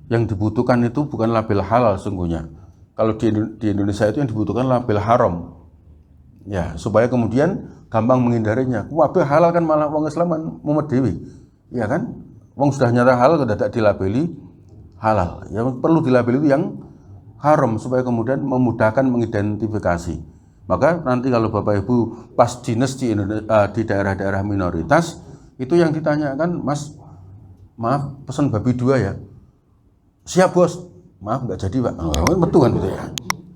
Yang dibutuhkan itu bukan label halal sungguhnya. Kalau di Indonesia itu yang dibutuhkan label haram. Ya, supaya kemudian gampang menghindarinya. Wabah halal kan malah wong Islam kan mumet dewi. Ya kan? Wong sudah nyata halal tidak dilabeli halal. Yang perlu dilabeli itu yang haram supaya kemudian memudahkan mengidentifikasi. Maka nanti kalau Bapak Ibu pas dinas di daerah-daerah minoritas itu yang ditanyakan, Mas, maaf pesan babi 2 ya. Siap bos, maaf nggak jadi Pak. Betul kan gitu ya.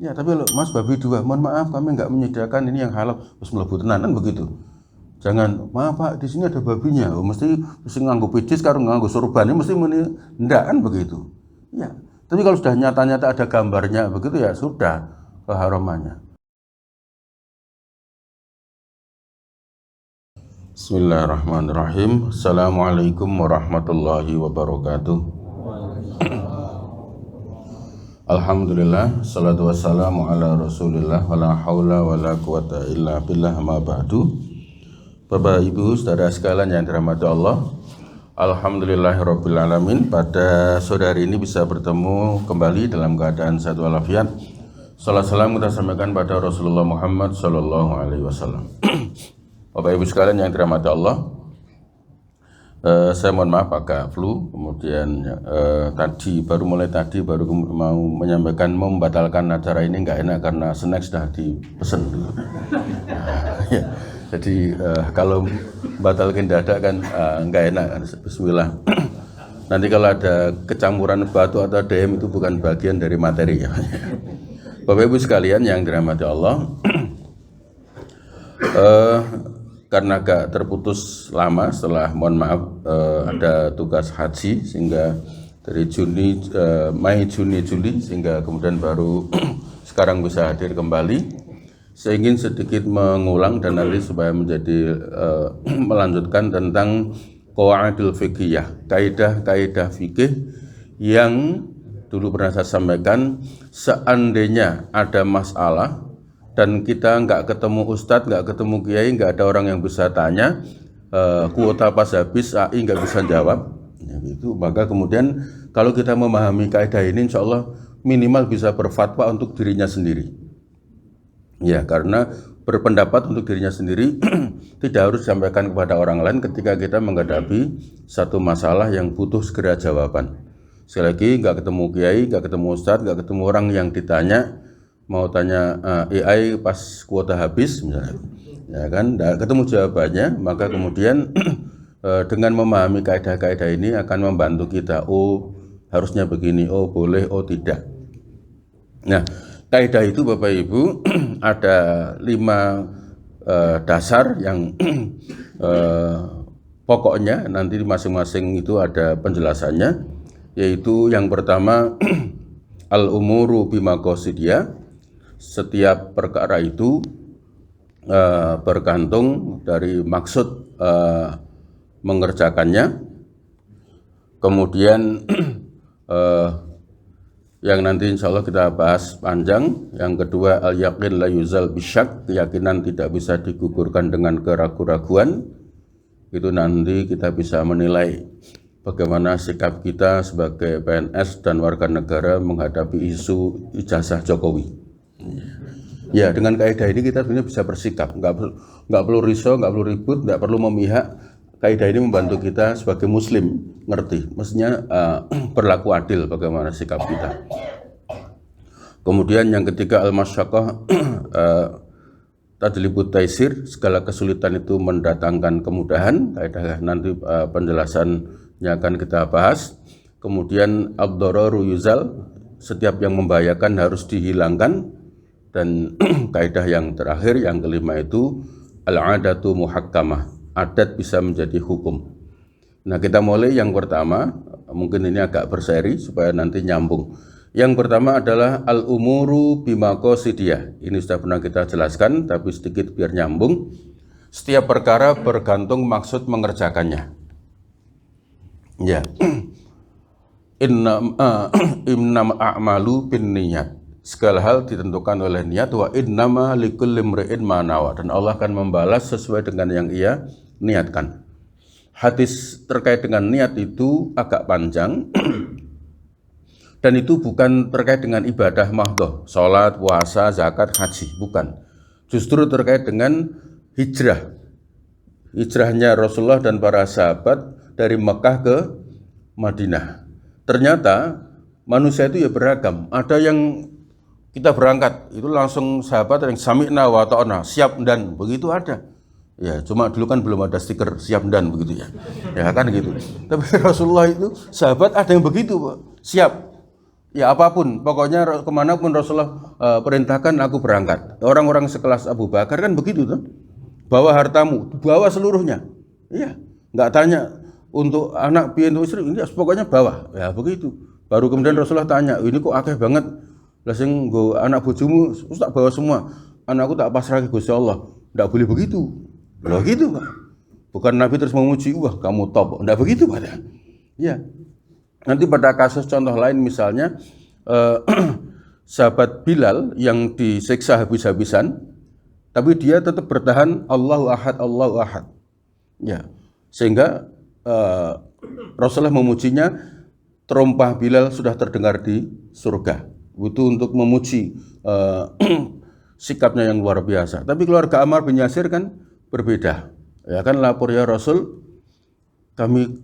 Ya tapi Mas babi 2, mohon maaf kami nggak menyediakan ini yang halal. Terus melebu tenanan begitu. Jangan, maaf Pak di sini ada babinya. Mesti nganggo pidis karo nganggo sorban, mesti ndak kan begitu. Ya. Tapi kalau sudah nyata-nyata ada gambarnya begitu ya sudah keharamannya. Bismillahirrahmanirrahim. Assalamualaikum warahmatullahi wabarakatuh. Alhamdulillah, salatu wassalamu ala rasulillah, wala hawla wala quwata illa billah, ma ba'du. Bapak Ibu saudara sekalian yang dirahmati Allah, alhamdulillahirrabbilalamin. Pada sore hari ini bisa bertemu kembali dalam keadaan sehat walafiat. Salam salam kita sampaikan pada Rasulullah Muhammad sallallahu alaihi wasallam. Bapak Ibu sekalian yang dirahmati Allah, saya mohon maaf agak flu, kemudian baru mau menyampaikan mau membatalkan acara ini nggak enak karena snack sudah dipesan. Ya, jadi kalau batalkan dadak kan nggak enak. Bismillah. Nanti kalau ada kecampuran batu atau DM itu bukan bagian dari materi ya. Bapak Ibu sekalian yang dirahmati Allah, karena agak terputus lama setelah mohon maaf ada tugas haji sehingga dari Mei, Juni, Juli sehingga kemudian baru sekarang bisa hadir kembali. Saya ingin sedikit mengulang dan nanti supaya menjadi melanjutkan tentang qawaidul fiqhiyah, kaidah-kaidah fikih yang dulu pernah saya sampaikan. Seandainya ada masalah dan kita nggak ketemu ustadz, nggak ketemu kiai, nggak ada orang yang bisa tanya, kuota pas habis, AI nggak bisa jawab, ya gitu. Maka kemudian kalau kita memahami kaidah ini, insya Allah minimal bisa berfatwa untuk dirinya sendiri. Ya, karena berpendapat untuk dirinya sendiri tidak harus disampaikan kepada orang lain ketika kita menghadapi satu masalah yang butuh segera jawaban. Sekali lagi, nggak ketemu kiai, nggak ketemu ustadz, nggak ketemu orang yang ditanya, mau tanya AI pas kuota habis misalnya, ya kan, ketemu jawabannya, maka kemudian dengan memahami kaidah-kaidah ini akan membantu kita. Oh harusnya begini, oh boleh, oh tidak. Nah kaidah itu Bapak Ibu ada 5 dasar yang pokoknya nanti masing-masing itu ada penjelasannya, yaitu yang pertama al-umuru bimaqasidiyah. Setiap perkara itu bergantung dari maksud mengerjakannya. Kemudian yang nanti insya Allah kita bahas panjang. Yang kedua al-yaqin la yuzal bisyak, keyakinan tidak bisa digugurkan dengan keraguan-raguan. Itu nanti kita bisa menilai bagaimana sikap kita sebagai PNS dan warga negara menghadapi isu ijazah Jokowi. Ya, dengan kaidah ini kita sebenarnya bisa bersikap, nggak perlu risau, nggak perlu ribut, nggak perlu memihak. Kaidah ini membantu kita sebagai muslim ngerti, mestinya berlaku adil bagaimana sikap kita. Kemudian yang ketiga al-masyaqqah tadlibut taisir, segala kesulitan itu mendatangkan kemudahan. Kaidah nanti penjelasannya akan kita bahas. Kemudian ad-dararu yuzal, setiap yang membahayakan harus dihilangkan. Dan kaidah yang terakhir, yang kelima itu al-adatu muhakkamah, adat bisa menjadi hukum. Nah kita mulai yang pertama, mungkin ini agak berseri supaya nanti nyambung. Yang pertama adalah al-umuru bimaqasidiyah. Ini sudah pernah kita jelaskan, tapi sedikit biar nyambung. Setiap perkara bergantung maksud mengerjakannya. Ya, innamal a'malu binniyat. Segala hal ditentukan oleh niat. Wa innama likulli imri'in ma nawa, dan Allah akan membalas sesuai dengan yang ia niatkan. Hadis terkait dengan niat itu agak panjang. Dan itu bukan terkait dengan ibadah mahdhah, sholat, puasa, zakat, haji, bukan. Justru terkait dengan hijrah. Hijrahnya Rasulullah dan para sahabat dari Mekah ke Madinah. Ternyata manusia itu ya beragam. Ada yang kita berangkat, itu langsung sahabat yang sami'na wa ta'na, siap dan, begitu ada. Ya, cuma dulu kan belum ada stiker siap dan begitu ya. Ya kan gitu. Tapi Rasulullah itu sahabat ada yang begitu, Pak. Siap. Ya apapun, pokoknya kemanapun Rasulullah perintahkan aku berangkat. Orang-orang sekelas Abu Bakar kan begitu tuh. Bawa hartamu, bawa seluruhnya. Iya, nggak tanya untuk anak piye untuk istri, ini pokoknya bawa. Ya begitu. Baru kemudian Rasulullah tanya, ini kok akeh banget. Lah sing nggo anak bojomu tak bawa semua. Anakku tak pasrah ke Gusti Allah. Nggak boleh begitu. Loh gitu, Pak. Bukan Nabi terus memuji, wah kamu top. Nggak begitu, Pak. Ya. Nanti pada kasus contoh lain misalnya sahabat Bilal yang disiksa habis-habisan, tapi dia tetap bertahan Allahu Ahad, Allahu Ahad. Ya, sehingga Rasulullah memujinya, terompah Bilal sudah terdengar di surga. Itu untuk memuji sikapnya yang luar biasa. Tapi keluarga Ammar bin Yasir kan berbeda. Ya kan lapor ya Rasul,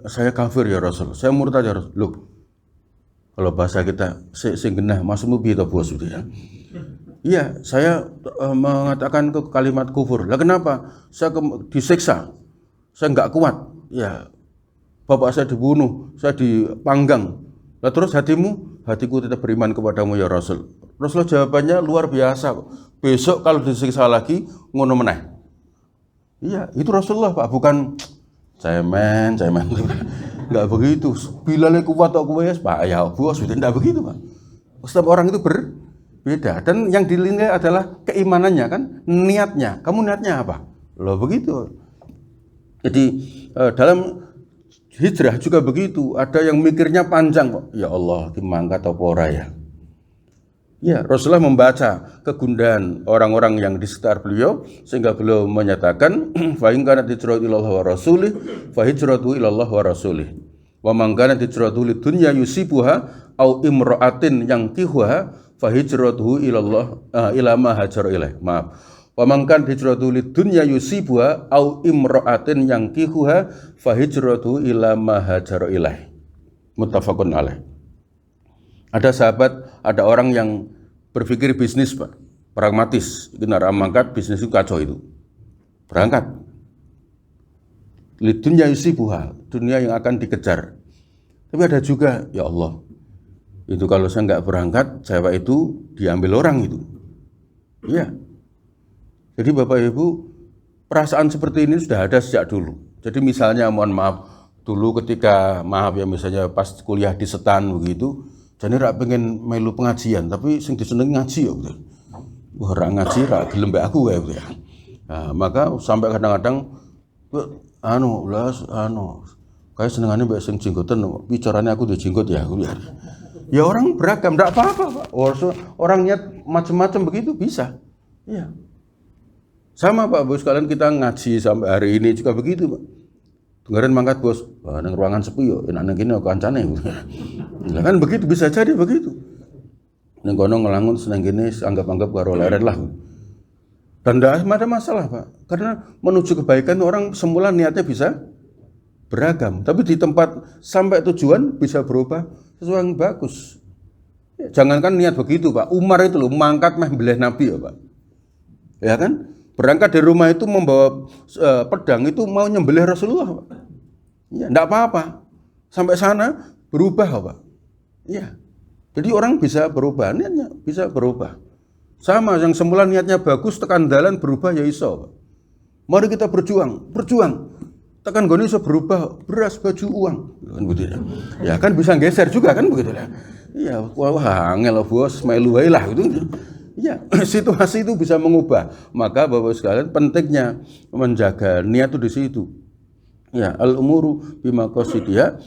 saya kafir ya Rasul, saya murtad ya Rasul. Loh, kalau bahasa kita sing genah masukmu piye to bos gitu ya. Iya, saya mengatakan ke kalimat kufur. Lah kenapa? Saya disiksa. Saya enggak kuat. Ya. Bapak saya dibunuh, saya dipanggang. Lah terus hatimu? Hatiku tetap beriman kepadamu ya Rasul. Rasulullah jawabannya luar biasa. Besok kalau disiksa lagi ngono meneh. Iya, itu Rasulullah, Pak, bukan cemen. Enggak begitu. Bilal kuat kok kowe Pak, ya bos, tidak begitu, Pak. Setiap orang itu berbeda, dan yang dinilai adalah keimanannya kan, niatnya. Kamu niatnya apa? Loh begitu. Jadi dalam hijrah juga begitu. Ada yang mikirnya panjang kok. Ya Allah, dimangkat apa ora ya? Ya, Rasulullah membaca kegundahan orang-orang yang di sekitar beliau sehingga beliau menyatakan fa in kanat hijratuhu ilallah wa rasulih fa hijratuhu ilallah wa rasulih. Wa man kanat hijratuhu lidunya yusibuha au imra'atin yankihuha fa hijratuhu ilallah ila ma hajara ilaih. Maaf. Wa man kanat hijratuhu lidunya yusibuha au imra'atin yankihuha fa hijratuhu ila ma hajara ilaih. Muttafaqun alaih. Ada sahabat, ada orang yang berpikir bisnis, Pak, pragmatis, benar mangkat bisnis itu kacau itu, berangkat. Lidunya yusibuha, dunia yang akan dikejar. Tapi ada juga, ya Allah, itu kalau saya nggak berangkat, cewek itu diambil orang itu. Iya. Jadi Bapak Ibu, perasaan seperti ini sudah ada sejak dulu. Jadi misalnya, mohon maaf, dulu ketika, maaf ya, misalnya pas kuliah di Setan begitu, jadi rak pengen melu pengajian, tapi sing disenengi ngaji ya betul. Wah, rak ngaji rak gelem mbek aku kayak gitu ya. Nah, maka sampai kadang-kadang kayak senengane mbek sing jenggoten, bicaranya aku di jenggot ya. Ya orang beragam, enggak apa-apa, Pak. Orang niat macam-macam begitu bisa. Iya. Sama Pak, Bos, sekalian kita ngaji sampai hari ini juga begitu, Pak. Dengarin mangkat bos, nang ruangan sepi yo, enak nang kene kancane. Lah kan begitu, bisa jadi begitu. Nang kono ngelangun seneng kene anggap-anggap karo leren lah. Dan tidak ada masalah, Pak. Karena menuju kebaikan orang semula niatnya bisa beragam, tapi di tempat sampai tujuan bisa berubah sesuatu yang bagus. Ya, jangankan niat begitu, Pak. Umar itu loh mangkat meh beleh Nabi ya, Pak. Ya kan? Berangkat dari rumah itu membawa pedang itu mau nyembelih Rasulullah, Pak. Ya, enggak apa-apa. Sampai sana berubah, Pak. Iya. Jadi orang bisa berubah, niatnya bisa berubah. Sama yang semula niatnya bagus, tekan dalan berubah ya iso, Pak. Mari kita berjuang. Tekan goni iso berubah, beras, baju, uang. Kan begitu ya. Ya kan bisa geser juga kan begitu ya. Iya, wah angel bos, melu wae lah gitu. Ya, situasi itu bisa mengubah. Maka Bapak sekalian pentingnya menjaga niat itu di situ. Ya, al-umuru bima qasidiya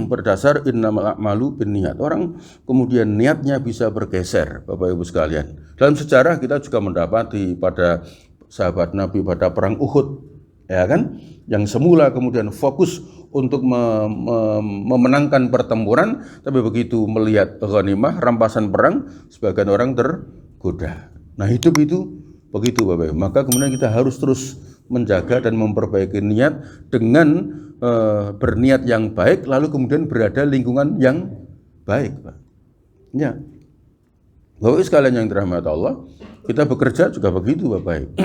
berdasar innamal a'malu binniyat. Orang kemudian niatnya bisa bergeser, Bapak Ibu sekalian. Dalam sejarah kita juga mendapati pada sahabat Nabi pada perang Uhud. ya kan? Yang semula kemudian fokus untuk memenangkan pertempuran, tapi begitu melihat ghanimah, rampasan perang, sebagian orang tergoda. Nah, hidup itu begitu Bapak. Maka kemudian kita harus terus menjaga dan memperbaiki niat dengan berniat yang baik, lalu kemudian berada lingkungan yang baik, Pak. Ya. Bapak sekalian yang dirahmati Allah, kita bekerja juga begitu Bapak.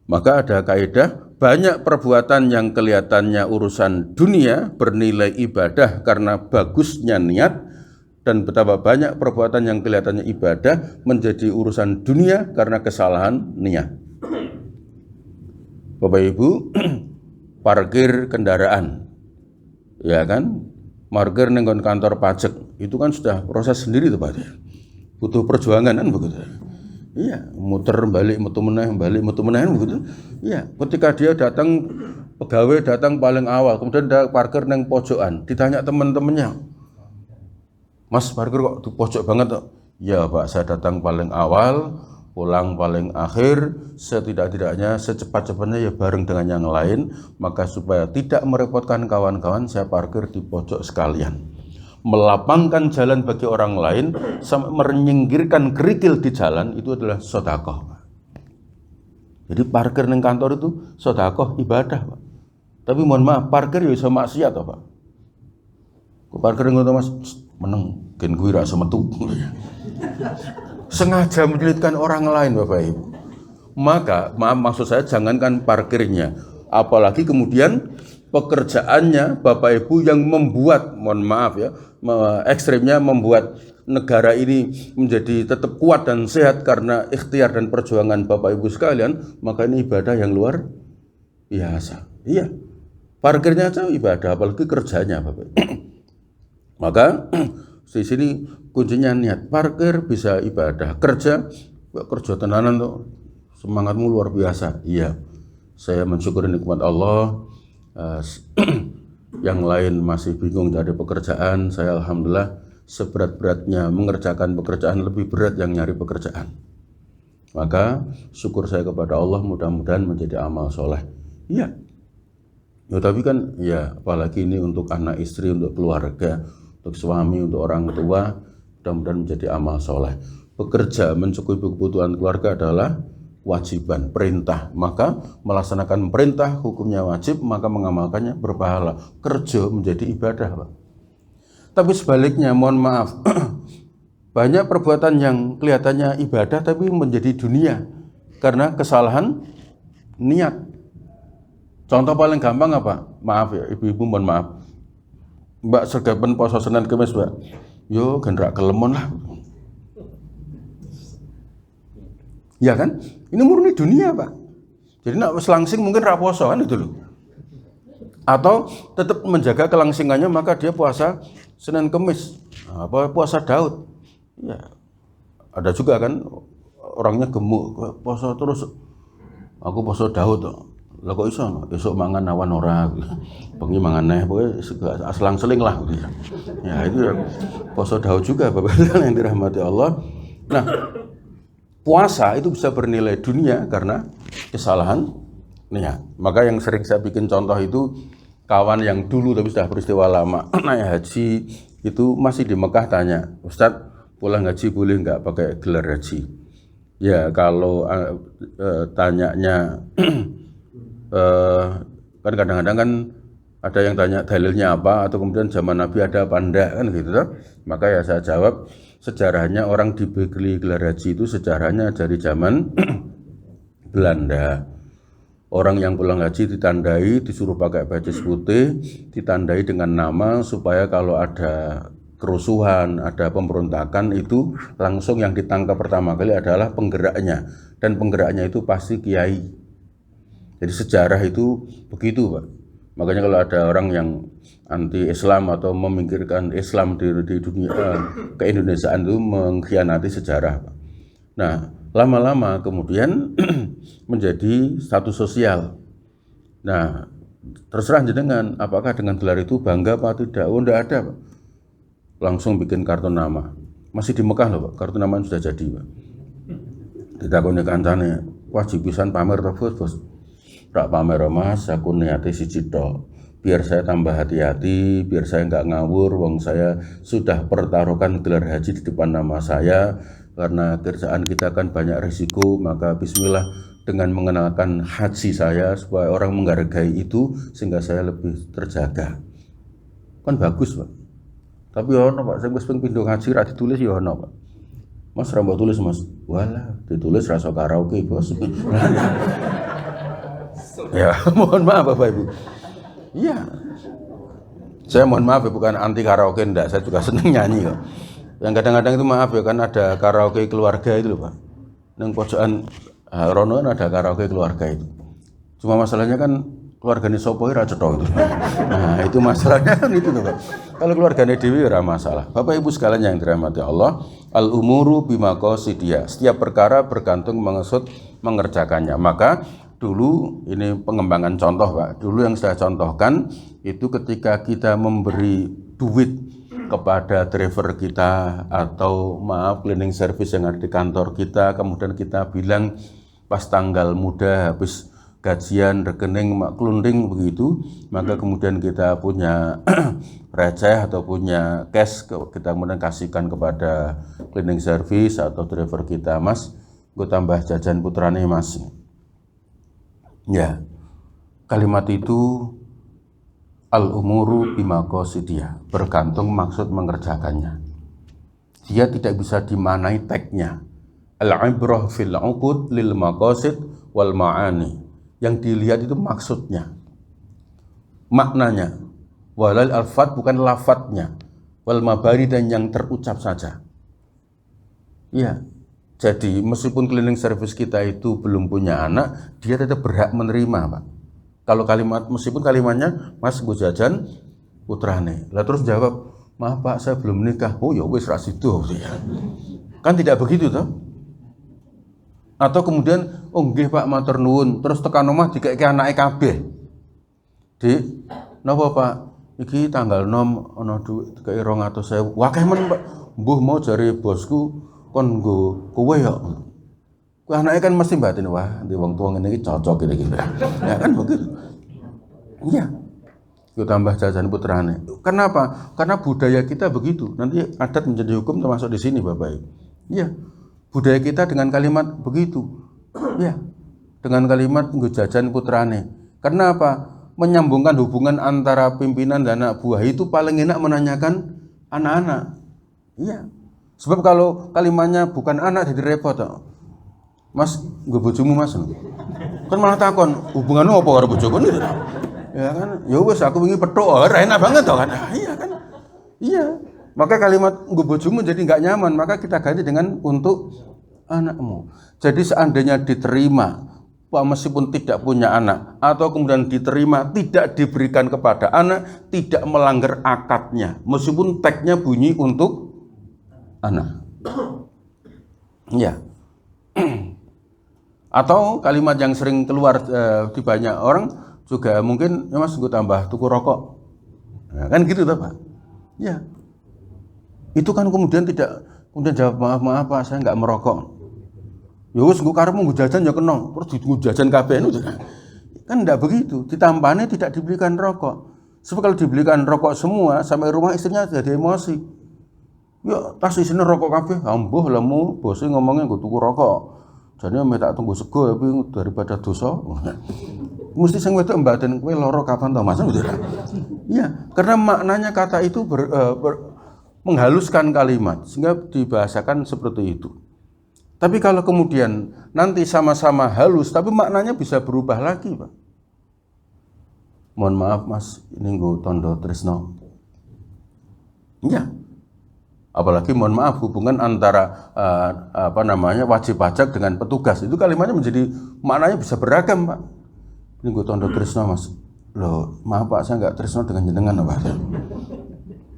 Maka ada kaidah, banyak perbuatan yang kelihatannya urusan dunia bernilai ibadah karena bagusnya niat, dan betapa banyak perbuatan yang kelihatannya ibadah menjadi urusan dunia karena kesalahan niat. Bapak Ibu, parkir kendaraan, ya kan? Parkir nenggon kantor pajak, itu kan sudah proses sendiri tuh Pak. Butuh perjuangan kan begitu. Iya, muter balik metu meneh begitu. Iya, ketika dia datang, pegawai datang paling awal, kemudian dia parkir neng pojokan, ditanya teman-temannya, Mas parkir kok di pojok banget kok? Ya Pak, saya datang paling awal, pulang paling akhir, setidak-tidaknya secepat-cepatnya ya bareng dengan yang lain, maka supaya tidak merepotkan kawan-kawan, saya parkir di pojok sekalian. Melapangkan jalan bagi orang lain sampai menyingkirkan kerikil di jalan, itu adalah sedekah. Jadi parkir di kantor itu sedekah, ibadah Pak. Tapi mohon maaf, parkir ya iso maksiat Pak. Kok parkir ngono Mas meneng gen kuwi ra semetu. Sengaja menyulitkan orang lain Bapak Ibu. Maka maksud saya jangankan parkirnya, apalagi kemudian pekerjaannya Bapak Ibu yang membuat, mohon maaf ya, ekstrimnya membuat negara ini menjadi tetap kuat dan sehat karena ikhtiar dan perjuangan Bapak Ibu sekalian, maka ini ibadah yang luar biasa. Iya, parkirnya aja ibadah, apalagi kerjanya Bapak Ibu. Maka di sini kuncinya niat. Parkir bisa ibadah, kerja tenanan tuh, semangatmu luar biasa. Iya, saya mensyukuri nikmat Allah. Yang lain masih bingung cari pekerjaan, saya alhamdulillah seberat-beratnya mengerjakan pekerjaan, lebih berat yang nyari pekerjaan. Maka syukur saya kepada Allah, mudah-mudahan menjadi amal soleh. Iya, ya, tapi kan ya apalagi ini untuk anak istri, untuk keluarga, untuk suami, untuk orang tua, mudah-mudahan menjadi amal soleh. Bekerja mencukupi kebutuhan keluarga adalah wajiban, perintah, maka melaksanakan perintah hukumnya wajib, maka mengamalkannya berpahala. Kerja menjadi ibadah Pak. Tapi sebaliknya, mohon maaf, banyak perbuatan yang kelihatannya ibadah tapi menjadi dunia karena kesalahan niat. Contoh paling gampang apa? Maaf ya ibu-ibu, mohon maaf, Mbak sergapan poso Senin Kemis Mbak, yo gendrak kelemon lah. Ya kan? Ini murni dunia Pak. Jadi nak selangsing mungkin raposo kan itu loh. Atau tetap menjaga kelangsingannya, maka dia puasa Senin Kemis, apa puasa Daud. Ya, ada juga kan orangnya gemuk, puasa terus. Aku puasa Daud. Lah kok iso? Esuk mangan awan ora. Bengi mangan neh, pokoke selang-seling lah gitu ya. Ya itu ya, puasa Daud juga Bapak yang dirahmati Allah. Nah, puasa itu bisa bernilai dunia karena kesalahan niat. Maka yang sering saya bikin contoh itu kawan yang dulu tapi sudah peristiwa lama naik haji itu masih di Mekah tanya, Ustadz pulang haji boleh nggak pakai gelar haji? Ya kalau tanyanya kan kadang-kadang kan ada yang tanya dalilnya apa, atau kemudian zaman Nabi ada apa enggak kan gitu kan? Maka ya saya jawab, sejarahnya orang diberi gelar haji itu sejarahnya dari zaman Belanda. Orang yang pulang haji ditandai, disuruh pakai baju putih, ditandai dengan nama supaya kalau ada kerusuhan, ada pemberontakan itu langsung yang ditangkap pertama kali adalah penggeraknya, dan penggeraknya itu pasti kiai. Jadi sejarah itu begitu Pak. Makanya kalau ada orang yang anti Islam atau memikirkan Islam di dunia keindonesiaan itu mengkhianati sejarah Pak. Nah, lama-lama kemudian menjadi status sosial. Nah, terserah jenengan apakah dengan gelar itu bangga apa tidak. Oh, enggak ada Pak. Langsung bikin kartu nama. Masih di Mekah loh Pak, kartu nama sudah jadi Pak. Ditakoni kancane, wajib pisan pamer to Bos. rak pamer Mas, aku niati siji tok. Biar saya tambah hati-hati, biar saya nggak ngawur, wong saya sudah pertaruhkan gelar haji di depan nama saya, karena kerjaan kita kan banyak risiko, maka bismillah dengan mengenalkan haji saya supaya orang menghargai itu sehingga saya lebih terjaga. Kan bagus Pak. Tapi ono Pak, saya wis ping pindho ngaji ra ditulis ya ono Pak. Mas ra mbok tulis Mas. Walah, ditulis rasa karaoke bos. Ya, mohon maaf Bapak Ibu. Iya. Saya mohon maaf ya, bukan anti karaoke enggak, saya juga seneng nyanyi kok. Yang kadang-kadang itu maaf ya, kan ada karaoke keluarga itu loh Pak. Nang pojokan Rono ada karaoke keluarga itu. Cuma masalahnya kan keluargane sapa ora cetha itu. Nah, itu masalahnya kan itu tuh Pak. Kalau keluargane dhewe ora masalah. Bapak Ibu sekalian yang dirahmati Allah, al umuru bimaqasidiya. Setiap perkara bergantung maksud mengerjakannya. Maka dulu ini pengembangan contoh Pak. Dulu yang saya contohkan itu ketika kita memberi duit kepada driver kita atau cleaning service yang ada di kantor kita, kemudian kita bilang pas tanggal muda habis gajian rekening klunding begitu, maka kemudian kita punya receh atau punya cash, kita kemudian kasihkan kepada cleaning service atau driver kita, Mas, gue tambah jajan putrane Mas. Ya, kalimat itu al-umuru bimaqasidiyah, bergantung maksud mengerjakannya. Dia tidak bisa dimanai tagnya. Al-ibrah fil uqud lil maqasid wal ma'ani. Yang dilihat itu maksudnya, maknanya. Walal alfat bukan lafadznya, wal mabari dan yang terucap saja. Ya, jadi meskipun cleaning service kita itu belum punya anak, dia tetap berhak menerima Pak. Kalau kalimat, meskipun kalimatnya Mas gue jajan putrane, lah terus jawab, maaf Pak saya belum nikah. Oh ya wis ra sido ya. Kan tidak begitu toh? Atau kemudian, oh nggih Pak matur nuwun, terus tekan omah dikeke anake kabeh. Dik, napa Pak? Iki tanggal 6 ana dhuwit dikeke 200.000. Wakeh men Pak. Mbuh mau jare bosku kon nggo kowe ya. Kuwi anake kan mesti batin, wah di wong tuwa ngene iki cocok iki. Ya kan begitu. Iya. Yo tambah jajan putrane. Kenapa? Karena budaya kita begitu. Nanti adat menjadi hukum termasuk di sini Bapak Ibu. Iya. Budaya kita dengan kalimat begitu, ya, dengan kalimat nggo jajan putrane. Karena apa? Menyambungkan hubungan antara pimpinan dan anak buah itu paling enak menanyakan anak-anak. Iya. Sebab kalau kalimatnya bukan anak jadi repot. Mas, nggo bojomu Mas. Kan malah takon, hubunganmu apa karo bojoku? Ya kan? Ya wis aku wingi pethuk, ora enak banget toh kan. Iya kan? Iya. Maka kalimat nggo bojomu jadi nggak nyaman, maka kita ganti dengan untuk anakmu. Jadi seandainya diterima, meskipun tidak punya anak, atau kemudian diterima tidak diberikan kepada anak, tidak melanggar akadnya, meskipun tagnya bunyi untuk anak. Ya. Atau kalimat yang sering keluar di banyak orang juga mungkin, ya Mas gue tambah tuku rokok. Nah, kan gitu toh Pak. Ya. Itu kan kemudian tidak, kemudian jawab maaf Pak saya nggak merokok. Ya wis gue karepmu gue jajan ya kena, terus gue jajan kabeh itu kan enggak begitu. Ditampane tidak dibelikan rokok. Sebab kalau dibelikan rokok semua sampai rumah istrinya jadi emosi. Ya tas isine rokok kabeh, ambuh lemu bose ngomongnya gue tuku rokok. Jadi minta tunggu sego tapi daripada dosa. Mesti sing wedok mbaten kowe lara kapan to Mas? Iya, karena maknanya kata itu menghaluskan kalimat sehingga dibahasakan seperti itu. Tapi kalau kemudian nanti sama-sama halus tapi maknanya bisa berubah lagi Pak. Mohon maaf Mas, ini nggo tondo tresno. Iya. Apalagi mohon maaf hubungan antara wajib pajak dengan petugas itu kalimatnya menjadi maknanya bisa beragam Pak. Ini nggo tondo tresno Mas. Loh, maaf Pak saya enggak tresno dengan jenengan Pak.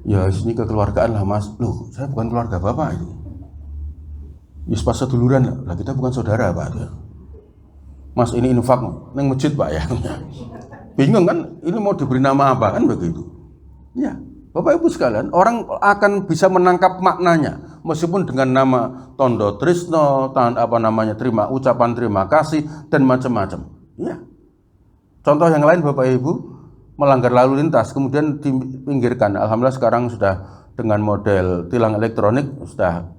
Ya ini kekeluargaan lah Mas. Loh saya bukan keluarga Bapak itu. Yus pas seduluran lah kita bukan saudara Pak. Mas ini infak neng masjid Pak ya. Bingung kan ini mau diberi nama apa kan begitu. Ya Bapak Ibu sekalian orang akan bisa menangkap maknanya meskipun dengan nama tondo tresno, ucapan terima kasih dan macam-macam. Ya. Contoh yang lain Bapak Ibu, melanggar lalu lintas kemudian dipinggirkan. Alhamdulillah sekarang sudah dengan model tilang elektronik sudah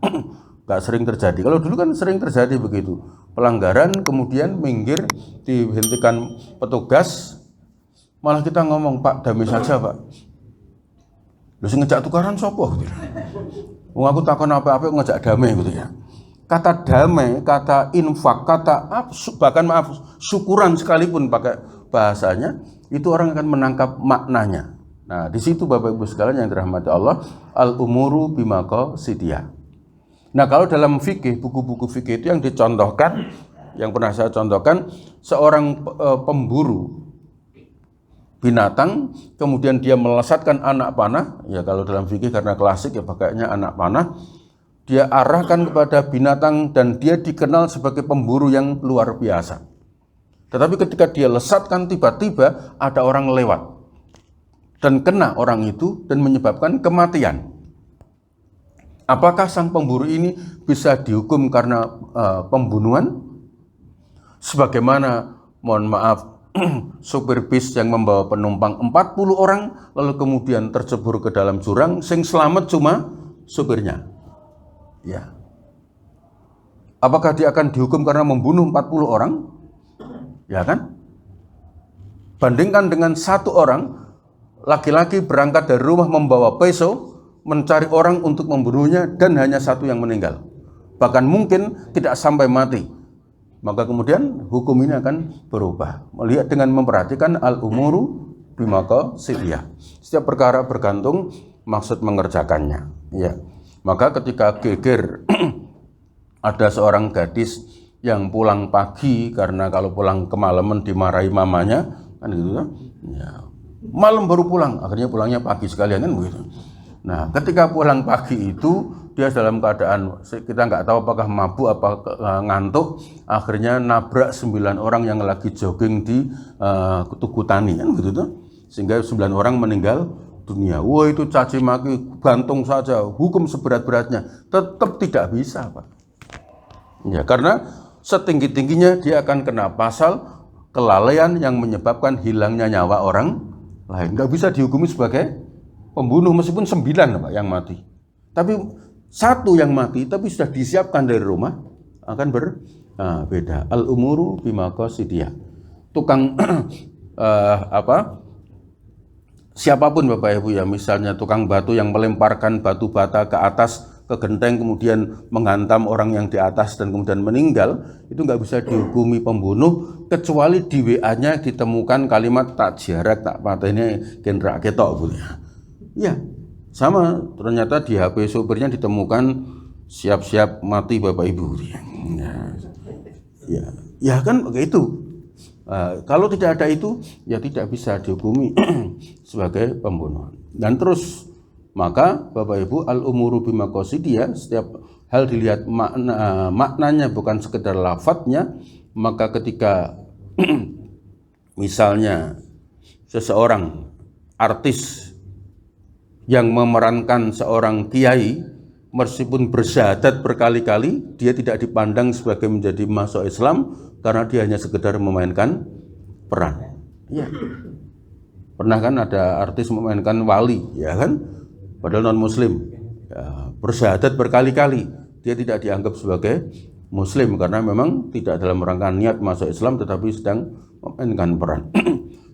nggak sering terjadi. Kalau dulu kan sering terjadi begitu. Pelanggaran kemudian minggir dihentikan petugas, malah kita ngomong, Pak damai saja Pak. Lu sing ngejak tukaran sopo gitu. Wong aku takon apa-apa ngejak damai gitu ya. Kata damai, kata infak, kata bahkan maaf syukuran sekalipun pakai bahasanya, itu orang akan menangkap maknanya. Nah, di situ Bapak Ibu sekalian yang dirahmati Allah, al-umuru bimaqasidiyah. Nah, kalau dalam fikih, buku-buku fikih itu yang dicontohkan, yang pernah saya contohkan, seorang pemburu binatang, kemudian dia melesatkan anak panah, ya kalau dalam fikih karena klasik ya pakainya anak panah, dia arahkan kepada binatang dan dia dikenal sebagai pemburu yang luar biasa. Tetapi ketika dia lesatkan tiba-tiba ada orang lewat dan kena orang itu dan menyebabkan kematian. Apakah sang pemburu ini bisa dihukum karena pembunuhan? Sebagaimana, mohon maaf, supir bis yang membawa penumpang 40 orang lalu kemudian tercebur ke dalam jurang, sing selamat cuma supirnya. Ya. Apakah dia akan dihukum karena membunuh 40 orang? Ya kan? Bandingkan dengan satu orang, laki-laki berangkat dari rumah membawa pisau, mencari orang untuk membunuhnya dan hanya satu yang meninggal. Bahkan mungkin tidak sampai mati. Maka kemudian hukum ini akan berubah. Melihat dengan memperhatikan al-umuru bimaqasidiyah. Setiap perkara bergantung maksud mengerjakannya. Ya. Maka ketika geger ada seorang gadis yang pulang pagi karena kalau pulang kemalaman dimarahi mamanya, kan gitu kan? Ya. Malam baru pulang, akhirnya pulangnya pagi sekalian kan begitu. Nah, ketika pulang pagi itu dia dalam keadaan kita nggak tahu apakah mabuk apa ngantuk, akhirnya nabrak 9 orang yang lagi jogging di Tugu Tani kan begitu tuh. Sehingga 9 orang meninggal dunia. Wah, itu caci maki, gantung saja, hukum seberat-beratnya. Tetap tidak bisa, Pak. Ya, karena setinggi-tingginya dia akan kena pasal kelalaian yang menyebabkan hilangnya nyawa orang lain. Nggak bisa dihukumi sebagai pembunuh meskipun 9 Pak yang mati. Tapi satu yang mati tapi sudah disiapkan dari rumah akan berbeda. Al-umuru bimaqasidiyah. Tukang siapapun Bapak Ibu ya, misalnya tukang batu yang melemparkan batu bata ke atas ke genteng kemudian menghantam orang yang di atas dan kemudian meninggal, itu nggak bisa dihukumi pembunuh kecuali di WA-nya ditemukan kalimat tak jarak tak patene kendrak ketok Bu. Ya, sama ternyata di HP sopirnya ditemukan siap-siap mati Bapak Ibu. Ya kan begitu. Kalau tidak ada itu, ya tidak bisa dihukumi sebagai pembunuhan. Dan terus, maka Bapak Ibu, al-umuru bimaqasidiyah, setiap hal dilihat maknanya bukan sekedar lafadznya. Maka ketika misalnya seseorang artis yang memerankan seorang kiai, meskipun bersyahadat berkali-kali, dia tidak dipandang sebagai menjadi masuk Islam karena dia hanya sekedar memainkan peran. Ya. Pernah kan ada artis memainkan wali, ya kan? Padahal non Muslim. Ya, bersyahadat berkali-kali, dia tidak dianggap sebagai Muslim karena memang tidak dalam rangka niat masuk Islam, tetapi sedang memainkan peran.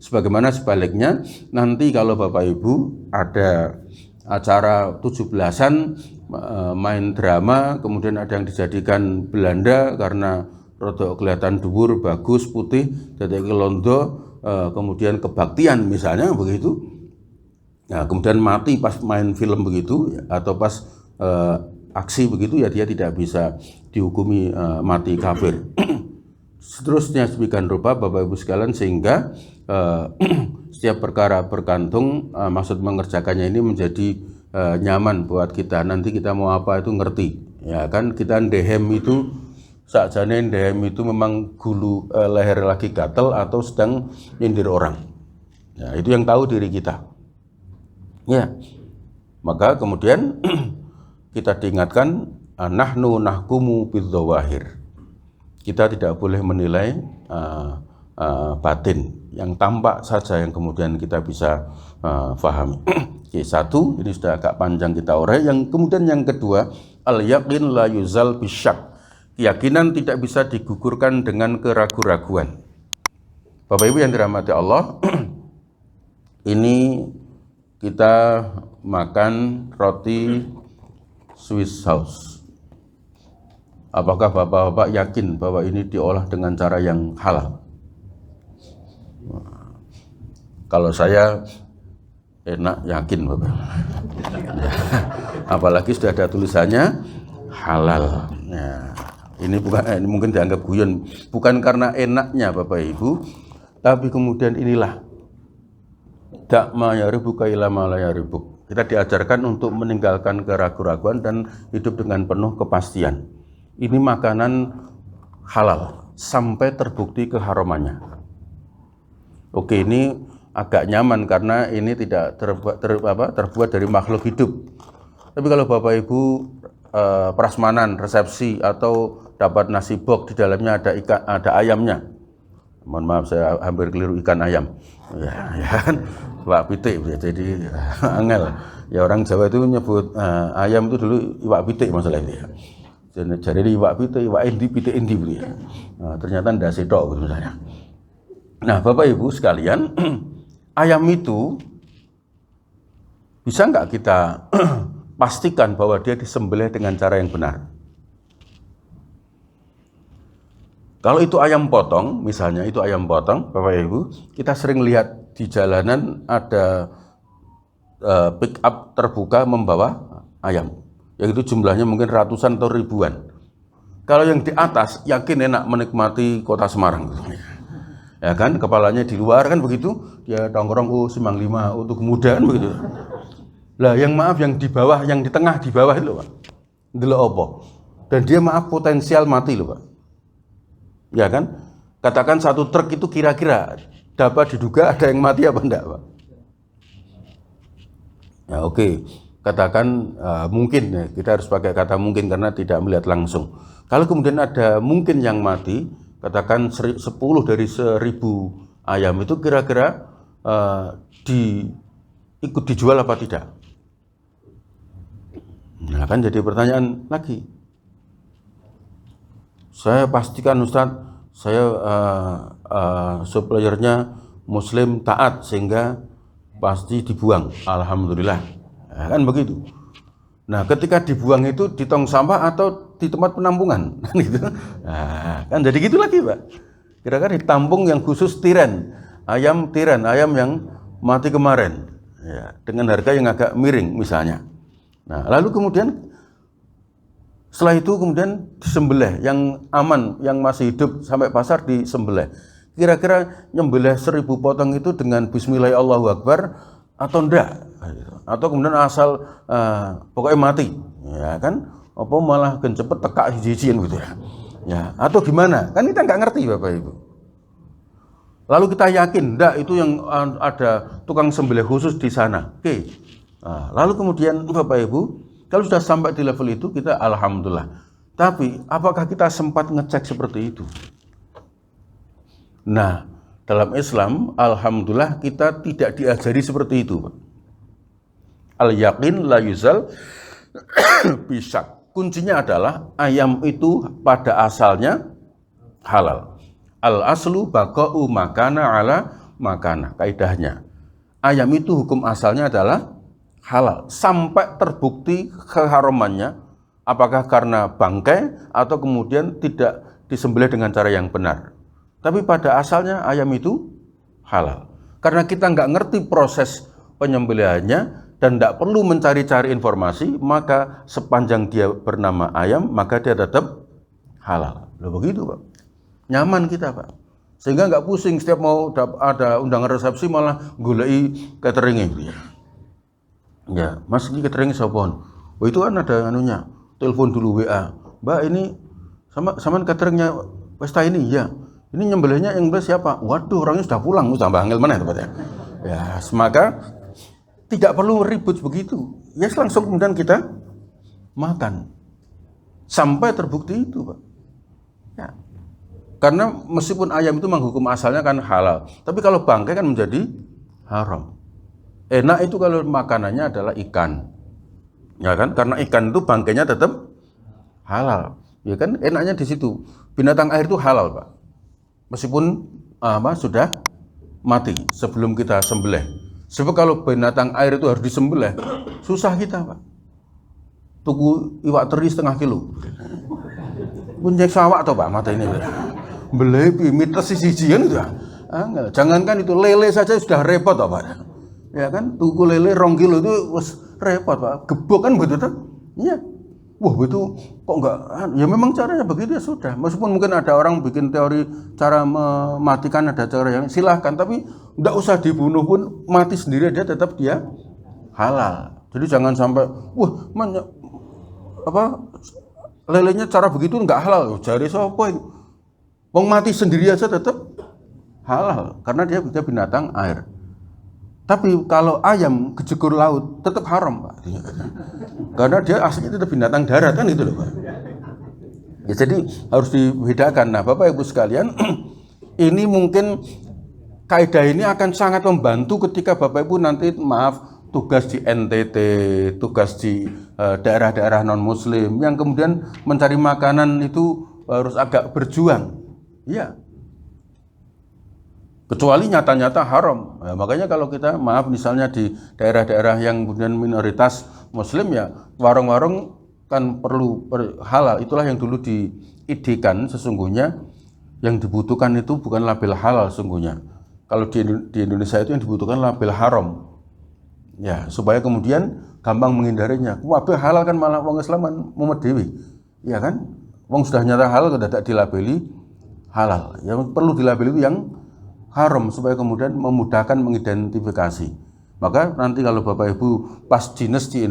Sebagaimana sebaliknya, nanti kalau Bapak Ibu ada acara 17-an main drama, kemudian ada yang dijadikan Belanda karena rada kelihatan dhuwur, bagus, putih, dadek londo, kemudian kebaktian misalnya begitu. Nah, kemudian mati pas main film begitu atau pas aksi begitu, ya dia tidak bisa dihukumi mati kafir. Seterusnya demikian rupa Bapak Ibu sekalian, sehingga setiap perkara bergantung maksud mengerjakannya ini menjadi nyaman buat kita. Nanti kita mau apa itu ngerti, ya kan? Kita ndehem itu sakjane ndehem itu memang gulu leher lagi gatel atau sedang nyindir orang. Ya, itu yang tahu diri kita. Ya, maka kemudian kita diingatkan nahnu nahkumu bidzawahir. Kita tidak boleh menilai batin, yang tampak saja yang kemudian kita bisa pahami. Oke, satu, ini sudah agak panjang kita urai. Yang kemudian yang kedua, al-yaqin la yuzal bisyak. Keyakinan tidak bisa digugurkan dengan keraguan-raguan. Bapak Ibu yang dirahmati Allah, ini kita makan roti Swiss House. Apakah Bapak-Bapak yakin bahwa ini diolah dengan cara yang halal? Kalau saya enak yakin Bapak. Apalagi sudah ada tulisannya halal. Nah, ini mungkin dianggap guyon, bukan karena enaknya Bapak Ibu, tapi kemudian inilah dak ma yaribuka ila ma la yaribuk. Kita diajarkan untuk meninggalkan keraguan-raguan dan hidup dengan penuh kepastian. Ini makanan halal sampai terbukti keharamannya. Oke, ini agak nyaman karena ini tidak terbuat dari makhluk hidup. Tapi kalau Bapak Ibu prasmanan, resepsi atau dapat nasi box di dalamnya ada ayamnya. Mohon maaf saya hampir keliru, ikan ayam. Ya kan, iwak pitik jadi angel. Ya orang Jawa itu nyebut ayam itu dulu iwak pitik masalah itu ya. Jadi iwak pitik, iwak endi, pitik endi gitu ya. Nah, ternyata ndak setok gitu misalnya. Nah, Bapak Ibu sekalian, ayam itu bisa nggak kita pastikan bahwa dia disembelih dengan cara yang benar? Kalau itu ayam potong, misalnya itu ayam potong, Bapak Ibu, kita sering lihat di jalanan ada pick up terbuka membawa ayam. Yang itu jumlahnya mungkin ratusan atau ribuan. Kalau yang di atas yakin enak menikmati kota Semarang. Ya kan, kepalanya di luar kan begitu, dia nongkrong Simang 5 untuk kemudahan begitu. Lah yang maaf yang di bawah, yang di tengah di bawah itu Pak. Ndelok apa? Dan dia maaf potensial mati loh Pak. Ya kan? Katakan satu truk itu kira-kira dapat diduga ada yang mati apa enggak Pak? Ya oke. Katakan mungkin ya, kita harus pakai kata mungkin karena tidak melihat langsung. Kalau kemudian ada mungkin yang mati, katakan 10 dari 1000 ayam itu kira-kira ikut dijual apa tidak? Nah kan jadi pertanyaan lagi. Saya pastikan Ustadz, saya suppliernya Muslim taat sehingga pasti dibuang. Alhamdulillah. Ya, kan begitu. Nah, ketika dibuang itu di tong sampah atau di tempat penampungan, gitu. Nah, kan jadi gitu lagi, Pak. Kira-kira ditampung yang khusus tiren, ayam yang mati kemarin, ya, dengan harga yang agak miring misalnya. Nah, lalu kemudian setelah itu kemudian disembelih yang aman, yang masih hidup sampai pasar disembelih. Kira-kira nyembelih 1000 potong itu dengan Bismillah Allahu Akbar atau enggak? Atau kemudian asal pokoknya mati, ya kan? Apa malah gencepet tekak hiji-hijian gitu ya? Ya, atau gimana? Kan kita nggak ngerti Bapak Ibu. Lalu kita yakin, enggak itu yang ada tukang sembelih khusus di sana. Oke. Nah, lalu kemudian Bapak Ibu, kalau sudah sampai di level itu kita alhamdulillah. Tapi apakah kita sempat ngecek seperti itu? Nah, dalam Islam alhamdulillah kita tidak diajari seperti itu, Pak. Al-yaqin la yuzal bisyak. Kuncinya adalah ayam itu pada asalnya halal. Al-aslu baqa'u makana ala makana. Kaidahnya, ayam itu hukum asalnya adalah halal sampai terbukti keharamannya, apakah karena bangkai atau kemudian tidak disembelih dengan cara yang benar. Tapi pada asalnya ayam itu halal. Karena kita nggak ngerti proses penyembelihannya dan tidak perlu mencari-cari informasi, maka sepanjang dia bernama ayam, maka dia tetap halal. Loh begitu Pak. Nyaman kita Pak. Sehingga nggak pusing setiap mau ada undangan resepsi malah golei cateringnya gitu ya. Ya, Mas ini catering sopon. Oh itu kan ada anunya. Telepon dulu WA. Mbak ini sama cateringnya pesta ini ya. Ini nyembelihnya yang belas siapa? Waduh, orangnya sudah pulang, tambah angel mana tempatnya. Ya, maka tidak perlu ribut begitu. Ya langsung kemudian kita makan. Sampai terbukti itu, Pak. Ya. Karena meskipun ayam itu menghukum asalnya kan halal, tapi kalau bangkai kan menjadi haram. Enak itu kalau makanannya adalah ikan, ya kan? Karena ikan itu bangkainya tetap halal, ya kan? Enaknya di situ. Binatang air itu halal, Pak. Meskipun sudah mati sebelum kita sembelih. Sebab kalau binatang air itu harus disembelih, susah kita, Pak. Tuku iwak teri setengah kilo. Puncak sawak atau Pak mata ini. Beli mitos sisian itu. Jangankan itu lele saja sudah repot Pak. Ya kan, tuku lele 2 kilo itu repot Pak. Gebok kan begitu kan? Iya. Wah itu kok enggak? Ya memang caranya begitu ya sudah. Meskipun mungkin ada orang bikin teori cara mematikan ada cara yang silahkan, tapi enggak usah dibunuh pun mati sendiri dia tetap dia halal. Jadi jangan sampai lelenya cara begitu enggak halal. Jari sapa ini? Wong mati sendiri aja tetap halal karena dia binatang air. Tapi kalau ayam kejegur laut tetap haram Pak. Karena dia aslinya tetap binatang darat kan gitu loh Pak. Ya, jadi harus dibedakan. Nah Bapak Ibu sekalian, ini mungkin kaidah ini akan sangat membantu ketika Bapak Ibu nanti tugas di NTT, tugas di daerah-daerah non muslim yang kemudian mencari makanan itu harus agak berjuang. Iya. Kecuali nyata-nyata haram. Nah, makanya kalau kita misalnya di daerah-daerah yang kemudian minoritas muslim ya, warung-warung kan perlu halal. Itulah yang dulu diidekan sesungguhnya yang dibutuhkan itu bukan label halal sesungguhnya. Kalau di Indonesia itu yang dibutuhkan label haram. Ya, supaya kemudian gampang menghindarinya. Wabah halal kan malah wong Islam kan mumet dewi. Ya kan? Wong sudah nyata halal sudah tidak dilabeli halal. Yang perlu dilabeli itu yang haram supaya kemudian memudahkan mengidentifikasi. Maka nanti kalau Bapak Ibu pas dinas di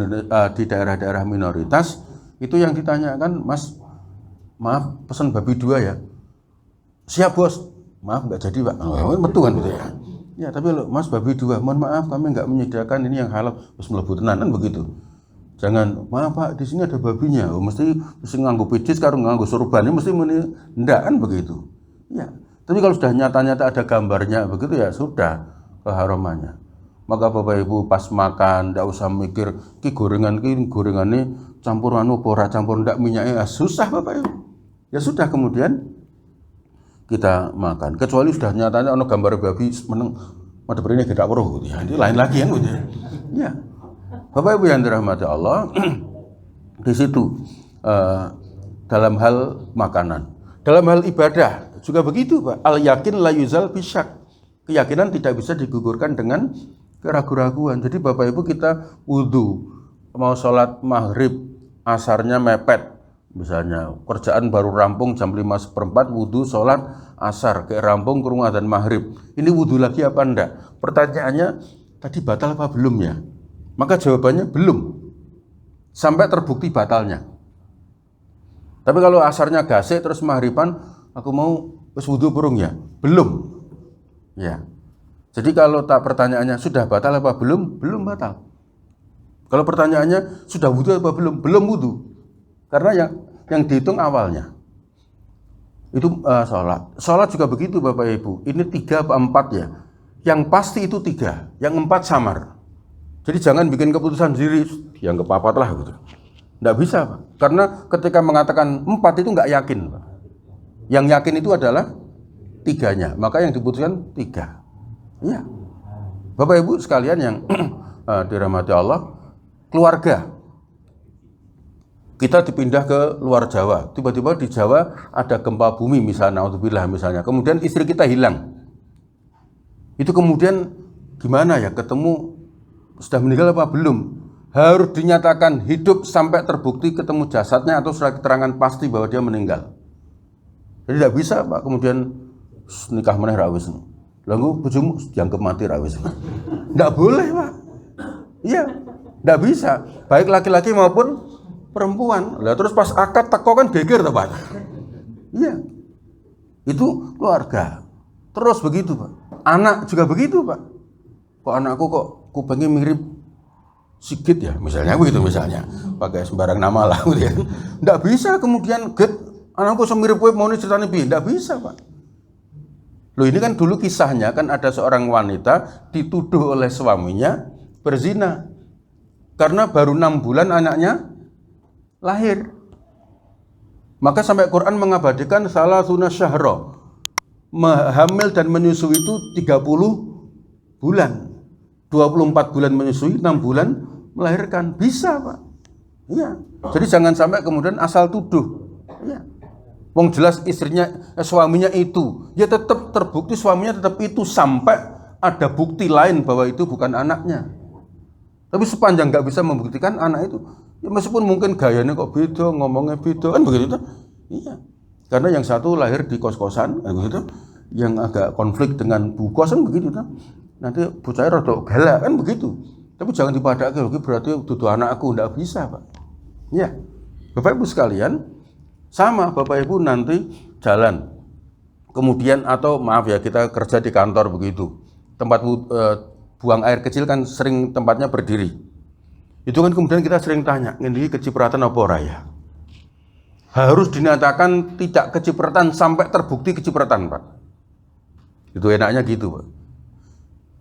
daerah-daerah minoritas itu yang ditanyakan, Mas, maaf pesan babi 2 ya. Siap Bos. Maaf nggak jadi Pak. Betul kan gitu ya. Ya tapi loh, Mas babi 2, mohon maaf kami nggak menyediakan ini yang halal. Terus melebu tenan kan begitu. Jangan, maaf Pak, di sini ada babinya. Mesti nganggo pijit karo nganggo sorban, mesti ndak kan begitu. Ya. Tapi kalau sudah nyata-nyata ada gambarnya begitu ya sudah keharamannya. Maka Bapak Ibu pas makan tidak usah mikir gorengan ini campur ora campur ndak minyaknya susah Bapak Ibu. Ya sudah kemudian kita makan. Kecuali sudah nyatanya ono gambar babi meneng madhep rene gedak weruh gitu ya. Ini lain lagi kan gitu ya. Ya. Bapak Ibu yang dirahmati Allah di situ dalam hal makanan. Dalam hal ibadah juga begitu Pak. Al yakin la yuzal bisyak. Keyakinan tidak bisa digugurkan dengan keraguan-raguan. Jadi Bapak Ibu kita wudu, mau sholat maghrib, asarnya mepet. Misalnya kerjaan baru rampung jam 5:04 wudu, sholat asar, kayak rampung kurung adzan maghrib. Ini wudu lagi apa enggak? Pertanyaannya tadi batal apa belum ya? Maka jawabannya belum. Sampai terbukti batalnya. Tapi kalau asarnya gasik terus maghriban, aku mau wis wudu burung ya? Belum. Ya. Jadi kalau pertanyaannya sudah batal apa belum? Belum batal. Kalau pertanyaannya sudah wudu apa belum? Belum wudu. Karena yang dihitung awalnya. Itu sholat. Sholat juga begitu Bapak Ibu. Ini 3 apa 4 ya? Yang pasti itu 3, yang 4 samar. Jadi jangan bikin keputusan sendiri, yang kepapat lah gitu. Nggak bisa Pak. Karena ketika mengatakan 4 itu nggak yakin Pak. Yang yakin itu adalah 3-nya, maka yang diputuskan 3. Iya. Bapak Ibu sekalian yang dirahmati Allah, keluarga. Kita dipindah ke luar Jawa. Tiba-tiba di Jawa ada gempa bumi misalnya, naudzubillah misalnya. Kemudian istri kita hilang. Itu kemudian gimana ya? Ketemu sudah meninggal apa belum? Harus dinyatakan hidup sampai terbukti ketemu jasadnya atau surat keterangan pasti bahwa dia meninggal. Jadi tidak bisa Pak kemudian nikah meneh ra wis. Lalu bojomu dianggap mati ra wis. Tidak boleh Pak. Iya, tidak bisa. Baik laki-laki maupun perempuan. Lah terus pas akad teko kan geger toh Pak. Iya. Itu keluarga. Terus begitu Pak. Anak juga begitu Pak. Kok anakku kok kupingnya mirip Sigit ya misalnya begitu misalnya. Pakai sembarang nama lah gitu ya. Tidak bisa kemudian anakku semirip kowe mau ceritane piye? Tidak bisa Pak. Loh ini kan dulu kisahnya kan ada seorang wanita dituduh oleh suaminya berzina. Karena baru 6 bulan anaknya lahir. Maka sampai Quran mengabadikan salasuna syahra. Hamil dan menyusui itu 30 bulan. 24 bulan menyusui, 6 bulan melahirkan. Bisa, Pak. Iya. Jadi jangan sampai kemudian asal tuduh. Iya. Wong jelas suaminya itu. Ya tetap terbukti suaminya tetap itu sampai ada bukti lain bahwa itu bukan anaknya. Tapi sepanjang nggak bisa membuktikan anak itu, ya meskipun mungkin gayanya kok beda, ngomongnya beda, kan begitu. Iya. Karena yang satu lahir di kos-kosan, kan begitu. Yang agak konflik dengan bu kos kan begitu. Nanti bocahnya rada galak kan begitu. Tapi jangan dipadake, berarti dudu anakku, nggak bisa, Pak. Ya. Bapak Ibu sekalian, sama Bapak Ibu nanti jalan. Kemudian atau maaf ya, kita kerja di kantor begitu. Tempat buang air kecil kan sering tempatnya berdiri. Itu kan kemudian kita sering tanya, ini kecipratan apa ora ya? Harus dinyatakan tidak kecipratan sampai terbukti kecipratan, Pak. Itu enaknya gitu, Pak.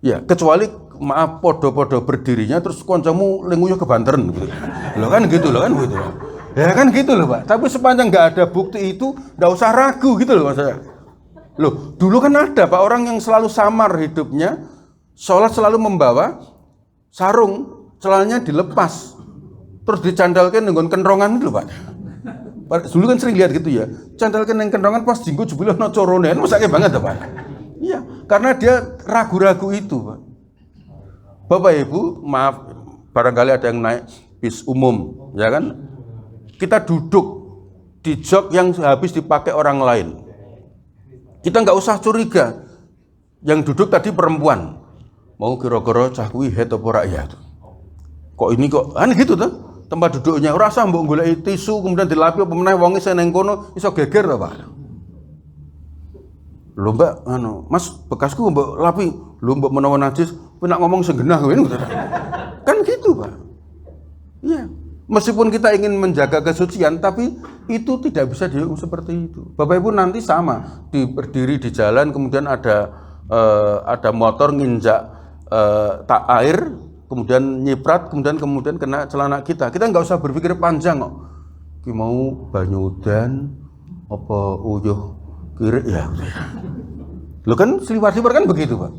Ya, kecuali maaf podo-podo berdirinya terus koncomu lenguyuh kebanteran gitu. Loh kan gitu loh kan gitu. Ya kan gitu loh, Pak. Tapi sepanjang nggak ada bukti itu, nggak usah ragu gitu loh, Mas saya. Loh, dulu kan ada Pak orang yang selalu samar hidupnya, sholat selalu membawa sarung, celananya dilepas, terus dicandalkan dengan kenrongan itu loh, Pak. Dulu kan sering lihat gitu ya, candalkan yang kenrongan pas jinggo jebule ono corone, masake banget Pak. Iya, karena dia ragu-ragu itu, Pak. Bapak Ibu, maaf, barangkali ada yang naik bis umum, ya kan? Kita duduk di jok yang habis dipakai orang lain. Kita nggak usah curiga. Yang duduk tadi perempuan. Mau kira-kira cah kuwi het apa ora ya? Kok ini kok aneh gitu tuh. Tempat duduknya ora usah mbok goleki tisu kemudian dilapi apa meneh wonge sing nang kono iso geger to, Pak. Lho Mbak, Mas bekasku mbok lapi. Lho mbok menawa najis, kowe nak ngomong segenah kowe. Kan gitu, Pak. Iya. Meskipun kita ingin menjaga kesucian, tapi itu tidak bisa dihukum seperti itu. Bapak Ibu nanti sama, berdiri di jalan, kemudian ada motor nginjak tak air, kemudian nyiprat, kemudian kena celana kita. Kita nggak usah berpikir panjang kok. Ki mau banyu udan, apa uyuh kiri ya. Lo kan seliwar-seliwar kan begitu, Pak.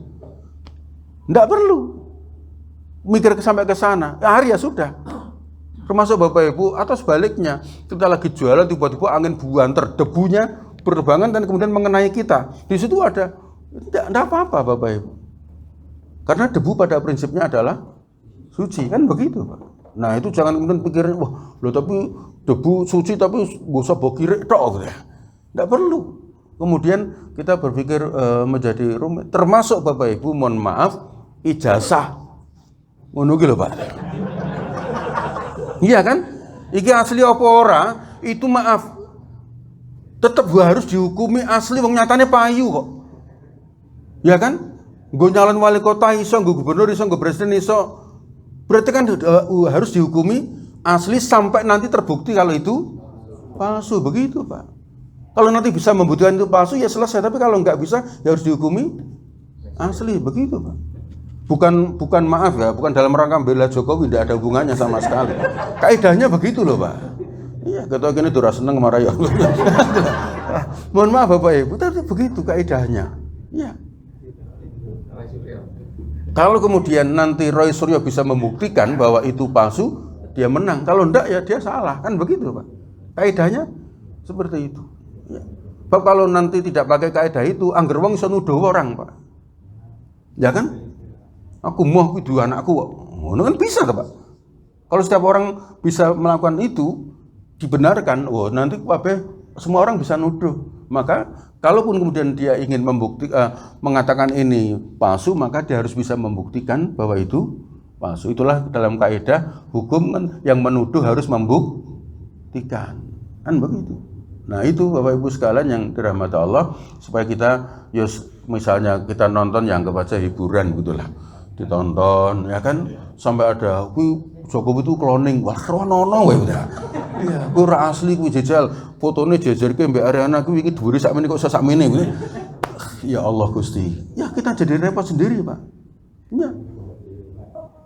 Nggak perlu mikir sampai ke sana. Ya sudah. Termasuk Bapak Ibu atau sebaliknya, kita lagi jualan tiba-tiba angin buanter, debunya berterbangan dan kemudian mengenai kita. Di situ ada tidak apa-apa Bapak Ibu. Karena debu pada prinsipnya adalah suci, kan begitu, Pak. Nah, itu jangan kemudian pikirin, wah, lo tapi debu suci tapi gak usah bokir tok gitu ya. Tidak perlu. Kemudian kita berpikir menjadi rumit. Termasuk Bapak Ibu, mohon maaf, ijazah. Ngono iki lho, Pak. Iya kan? Iki asli apa ora? Itu maaf. Tetap harus dihukumi asli wong nyatane payu kok. Ya kan? Nggo nyalon wali kota iso, nggo gubernur iso, nggo presiden iso. Berarti kan harus dihukumi asli sampai nanti terbukti kalau itu palsu, begitu, Pak. Kalau nanti bisa membuktikan itu palsu ya selesai, tapi kalau nggak bisa ya harus dihukumi asli, begitu, Pak. Bukan maaf ya, bukan dalam rangka bela Jokowi, tidak ada hubungannya sama sekali. Kaidahnya begitu loh, Pak. Iya, ketua gini dora seneng marah ya. Mohon maaf Bapak Ibu, tapi begitu kaidahnya. Iya. Kalau kemudian nanti Roy Suryo bisa membuktikan bahwa itu palsu, dia menang. Kalau enggak ya dia salah, kan begitu, Pak. Kaidahnya seperti itu. Ya. Pak, kalau nanti tidak pakai kaidah itu, angger wong iso nuduh orang, Pak. Ya kan? Aku mau itu anakku, ngono kan bisa, Pak. Kalau setiap orang bisa melakukan itu, dibenarkan, nanti semua orang bisa nuduh. Maka kalaupun kemudian dia ingin mengatakan ini palsu, maka dia harus bisa membuktikan bahwa itu palsu. Itulah dalam kaidah hukum kan yang menuduh harus membuktikan. Kan begitu. Nah, itu Bapak Ibu sekalian yang dirahmati Allah, supaya kita misalnya kita nonton yang anggap aja hiburan gitulah. Ditonton ya kan sampai ada Jokowi itu cloning, wah rono kowe ya. Iya, kuwi ora asli kuwi jejal. Fotone jejerke mbek Ariana kuwi iki dhuwure sakmene kok sakmene kuwi. Ya Allah Gusti, ya kita jadi repot sendiri Pak. Ya.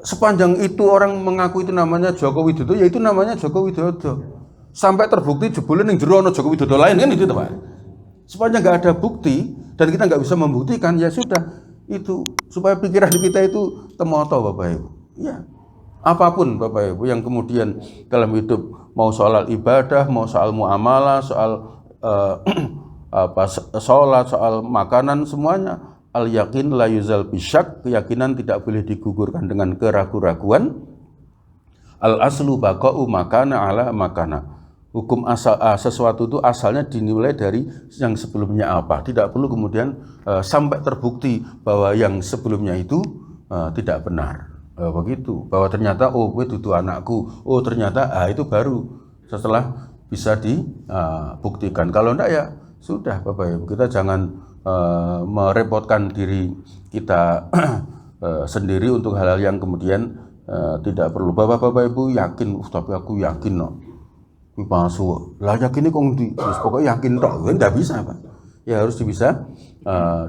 Sepanjang itu orang mengaku itu namanya Joko Widodo, ya itu namanya Joko Widodo. Sampai terbukti jebule ning jero ana Joko Widodo lain kan itu Pak. Sepanjang nggak ada bukti dan kita nggak bisa membuktikan, ya sudah itu supaya pikiran kita itu temoto Bapak Ibu. Ya. Apapun Bapak Ibu yang kemudian dalam hidup, mau soal ibadah, mau soal muamalah, soal sholat, soal makanan, semuanya al yakin la yuzal bisyak, keyakinan tidak boleh digugurkan dengan keraguan-raguan. Al aslu baqa'u makana ala makana. Hukum asal sesuatu itu asalnya dinilai dari yang sebelumnya apa. Tidak perlu kemudian sampai terbukti bahwa yang sebelumnya itu tidak benar. Begitu, bahwa ternyata oh gue itu anakku, oh ternyata itu baru setelah bisa dibuktikan. Kalau enggak ya sudah Bapak Ibu, kita jangan merepotkan diri kita sendiri untuk hal-hal yang kemudian tidak perlu. Bapak Ibu yakin, tapi aku yakin no, palsu. Lah yakin ini kok pokoknya yakin toh, enggak bisa Pak. Ya harus bisa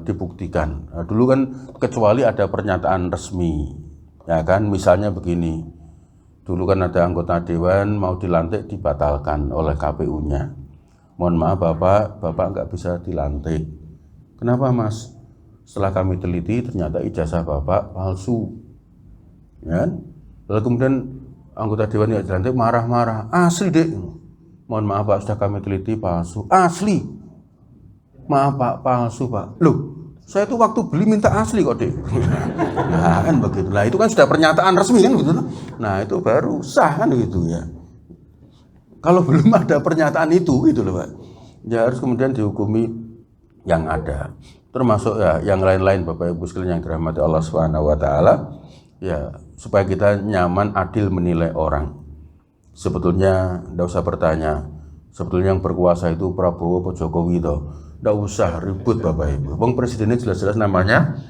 dibuktikan. Dulu kan kecuali ada pernyataan resmi, ya kan, misalnya begini. Dulu kan ada anggota dewan mau dilantik dibatalkan oleh KPU-nya. Mohon maaf Bapak nggak bisa dilantik. Kenapa Mas? Setelah kami teliti ternyata ijazah Bapak palsu. Ya kan? Lalu kemudian anggota dewan yang dilantik marah-marah. Asli dek. Mohon maaf Pak, sudah kami teliti palsu. Asli. Maaf Pak, palsu Pak. Loh, saya tuh waktu beli minta asli kok dek. Nah kan begitu. Nah itu kan sudah pernyataan resmi kan gitu. Nah itu baru sah kan gitu ya. Kalau belum ada pernyataan itu loh Pak, ya harus kemudian dihukumi yang ada. Termasuk ya yang lain-lain Bapak Ibu sekalian yang dirahmati Allah Subhanahu wa taala, ya supaya kita nyaman adil menilai orang. Sebetulnya enggak usah bertanya, sebetulnya yang berkuasa itu Prabowo atau Jokowi toh. Enggak usah ribut Bapak Ibu. Bang presidennya jelas-jelas namanya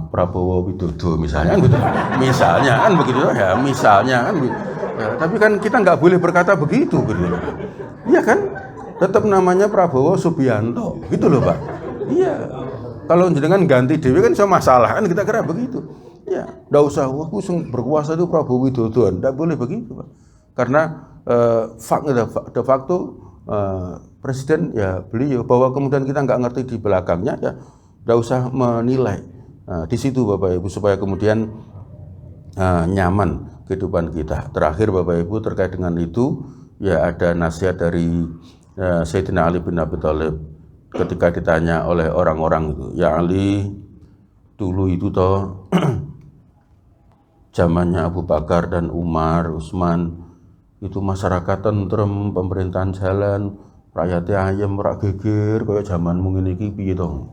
Prabowo Widodo misalnya kan gitu. Misalnya kan begitu ya, misalnya kan gitu. Ya, tapi kan kita nggak boleh berkata begitu gitu. Iya kan? Tetap namanya Prabowo Subianto gitu loh Pak. Iya. Kalau jenengan ganti dewi kan sama masalah kan, kita kira begitu. Ya, nggak usah aku berkuasa itu Prabowo Widodo, nggak boleh begitu Pak. Karena de facto presiden ya beliau, bahwa kemudian kita nggak ngerti di belakangnya ya nggak usah menilai. Di situ Bapak Ibu supaya kemudian nyaman kehidupan kita. Terakhir Bapak Ibu terkait dengan itu ya ada nasihat dari Sayyidina Ali bin Abi Thalib ketika ditanya oleh orang-orang itu, ya Ali, dulu itu toh zamannya Abu Bakar dan Umar, Utsman itu masyarakat tentrem, pemerintahan jalan, rakyatnya ayam rak geger kayak zamanmu ngene iki piye to?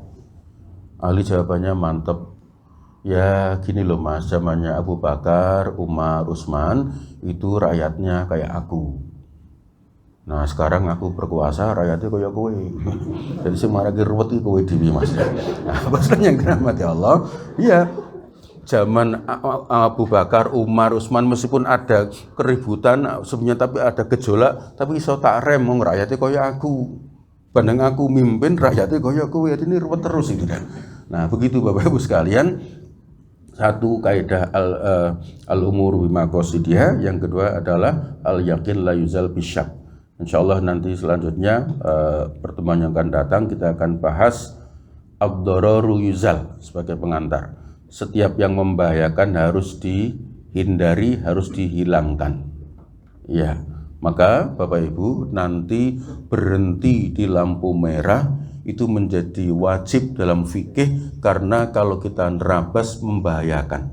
Ali jawabannya mantep. Ya gini loh Mas, zamannya Abu Bakar, Umar, Utsman itu rakyatnya kayak aku. Nah sekarang aku berkuasa, rakyatnya kayak kowe. Jadi semua lagi ruwet itu kowe dewi Mas. Nah maksudnya yang dirahmati Allah, iya zaman Abu Bakar, Umar, Utsman meskipun ada keributan sebenarnya, tapi ada gejolak, tapi iso tak rem wong rakyatnya kayak aku. Bandeng aku mimpin rakyatnya kayak kowe, ini ruwet terus itu kan. Nah begitu Bapak Ibu sekalian. Satu kaidah al-umur bima qasidiha, yang kedua adalah al-yakin la yuzal bisyak. Insyaallah nanti selanjutnya pertemuan yang akan datang kita akan bahas ad-dararu yuzal sebagai pengantar. Setiap yang membahayakan harus dihindari, harus dihilangkan. Ya, maka Bapak Ibu nanti berhenti di lampu merah itu menjadi wajib dalam fikih, karena kalau kita nerabas membahayakan.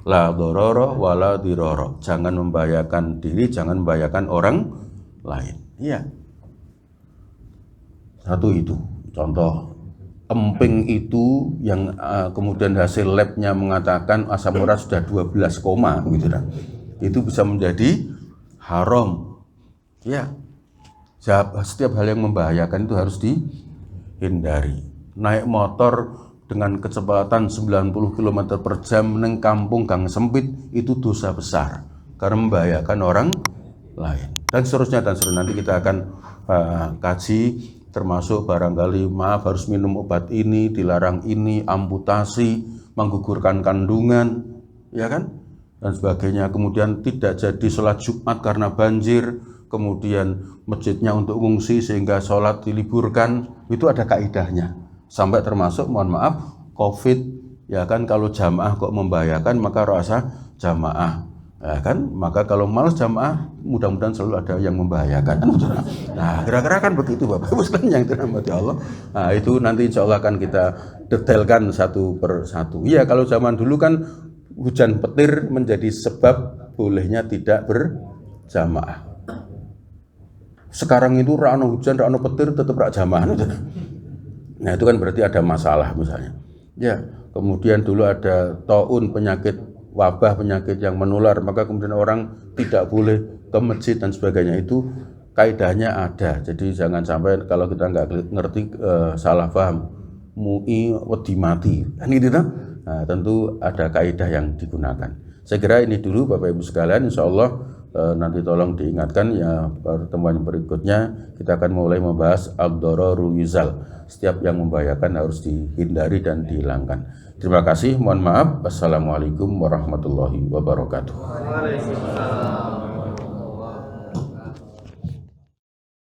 La dororo wala diroro, jangan membahayakan diri, jangan membahayakan orang lain. Iya. Satu itu contoh. Emping itu yang kemudian hasil labnya mengatakan asam urat sudah 12 koma gitu kan. Itu bisa menjadi haram. Ya. Setiap hal yang membahayakan itu harus dihindari. Naik motor dengan kecepatan 90 km per jam neng kampung gang sempit itu dosa besar karena membahayakan orang lain, dan seterusnya. Nanti kita akan kaji termasuk barangkali maaf harus minum obat ini, dilarang ini, amputasi, menggugurkan kandungan, ya kan, dan sebagainya. Kemudian tidak jadi sholat Jumat karena banjir, kemudian masjidnya untuk ngungsi sehingga sholat diliburkan, itu ada kaidahnya. Sampai termasuk mohon maaf COVID, ya kan, kalau jamaah kok membahayakan maka rasa jamaah, ya kan, maka kalau malas jamaah mudah-mudahan selalu ada yang membahayakan. Nah kira-kira kan begitu Bapak Ibu sekalian yang dirahmati Allah. Nah itu nanti insya Allah akan kita detailkan satu per satu. Iya, kalau zaman dulu kan hujan petir menjadi sebab bolehnya tidak berjamaah. Sekarang itu rano hujan, rano petir tetap rak jamaah. Nah itu kan berarti ada masalah misalnya. Ya, kemudian dulu ada taun, penyakit wabah, penyakit yang menular, maka kemudian orang tidak boleh ke masjid dan sebagainya. Itu kaidahnya ada. Jadi jangan sampai kalau kita nggak ngerti salah paham, MUI wedi mati. Ini gitu. Nah, tentu ada kaidah yang digunakan. Saya kira ini dulu Bapak Ibu sekalian, insya Allah nanti tolong diingatkan ya, pertemuan berikutnya kita akan mulai membahas ad-dararu yuzal. Setiap yang membahayakan harus dihindari dan dihilangkan. Terima kasih, mohon maaf. Wassalamualaikum warahmatullahi wabarakatuh.